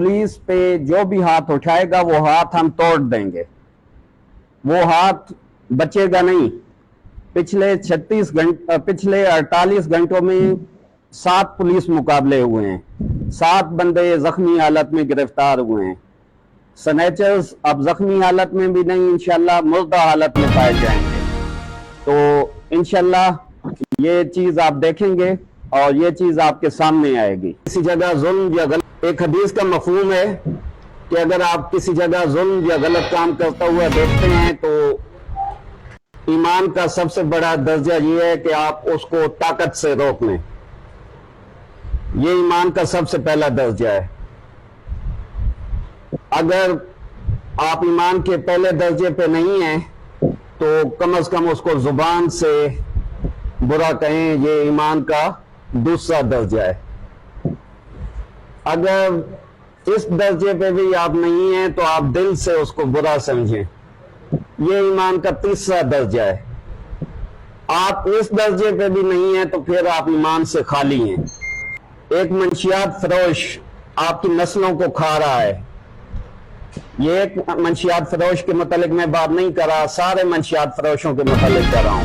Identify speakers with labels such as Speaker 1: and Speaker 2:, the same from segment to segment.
Speaker 1: Police पे जो भी हाथ उठाएगा वो हाथ हम तोड़ देंगे, वो हाथ बचेगा नहीं। पिछले 48 घंटों में 7 पुलिस मुकाबले हुए हैं, 7 बंदे जख्मी हालत में गिरफ्तार हुए हैं। स्नैचर्स अब जख्मी हालत में भी नहीं, इंशाल्लाह मुर्दा हालत में पाए जाएंगे। तो इंशाल्लाह ये चीज आप देखेंगे और ये चीज आपके सामने आएगी। किसी जगह जुल्म या गलत, एक हदीस का मफहूम है कि अगर आप किसी जगह जुल्म या गलत काम करता हुआ देखते हैं तो ईमान का सबसे बड़ा दर्जा ये है कि आप उसको ताकत से रोक लें। ये ईमान का सबसे पहला दर्जा है। अगर आप ईमान के पहले दर्जे पे नहीं हैं तो कम से कम उसको जुबान से बुरा कहें, ये ईमान का दूसरा दर्जा है। अगर इस दर्जे पे भी आप नहीं हैं तो आप दिल से उसको बुरा समझें, ये ईमान का तीसरा दर्जा है। आप इस दर्जे पे भी नहीं हैं तो फिर आप ईमान से खाली हैं। एक मंशियात फरोश आपकी नस्लों को खा रहा है। ये एक मंशियात फरोश के मुतालिक मैं बात नहीं कर रहा, सारे मंशियात फरोशों के मुतालिक कर रहा हूं।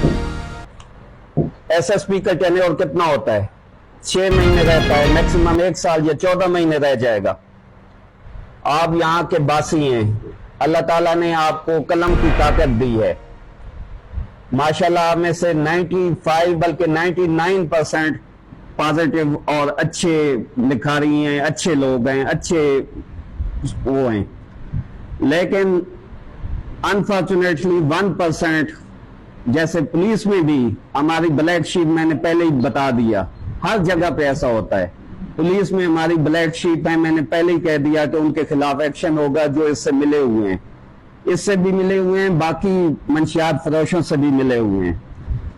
Speaker 1: एसएसपी का टेन्योर कितना होता है? 6 महीने रहता है, मैक्सिमम 1 साल या 14 महीने रह जाएगा। आप यहाँ के बासी हैं, अल्लाह ताला ने आपको कलम की ताकत दी है। माशाल्लाह आप में से 95 बल्कि 99% पॉजिटिव और अच्छे लिखारी हैं, अच्छे लोग हैं, अच्छे वो हैं। लेकिन अनफॉर्चुनेटली 1%, जैसे पुलिस में भी हमारी ब्लैक शीप, मैंने पहले ही बता दिया, हर जगह पे ऐसा होता है। पुलिस में हमारी ब्लैक शीप है, मैंने पहले ही कह दिया कि उनके खिलाफ एक्शन होगा जो इससे मिले हुए हैं, इससे भी मिले हुए हैं, बाकी मंशियात फरोशों से भी मिले हुए हैं।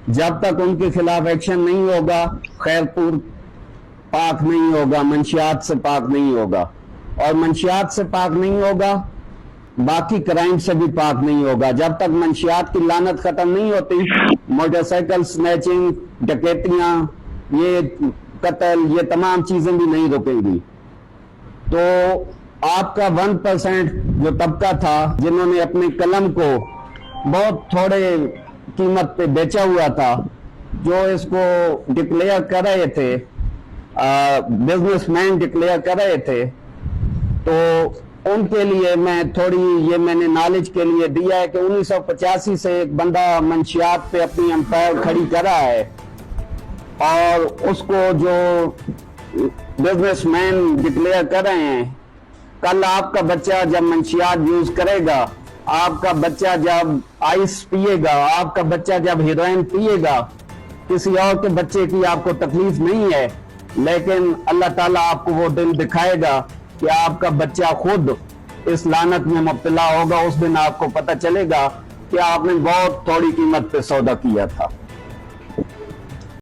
Speaker 1: जब तक उनके खिलाफ एक्शन नहीं होगा, खैरपुर पाक नहीं होगा, मंशियात से पाक नहीं होगा, और मंशियात से पाक नहीं होगा बाकी क्राइम से भी पाक नहीं होगा। जब तक मंशियात की लानत खत्म नहीं होती, मोटरसाइकिल स्नैचिंग, डकैतियां, ये कत्ल, ये तमाम चीजें भी नहीं रुकेंगी। तो आपका 1% जो तबका था जिन्होंने अपने कलम को बहुत थोड़े कीमत पे बेचा हुआ था, जो इसको डिक्लेयर कर रहे थे, बिजनेसमैन डिक्लेयर कर रहे थे, तो उनके लिए मैं थोड़ी, ये मैंने नॉलेज के लिए दिया है कि 1985 से एक बंदा मंशियात पे अपनी एम्पायर खड़ी कर रहा है, और उसको जो बिजनेसमैन डिक्लेयर कर रहे हैं, कल आपका बच्चा जब मंशियात यूज करेगा, आपका बच्चा जब आइस पिएगा, आपका बच्चा जब हेरोइन पिएगा, किसी और के बच्चे की आपको तकलीफ नहीं है, लेकिन अल्लाह ताला आपको वो दिन दिखाएगा कि आपका बच्चा खुद इस लानत में मुब्तला होगा। उस दिन आपको पता चलेगा कि आपने बहुत थोड़ी कीमत पे सौदा किया था।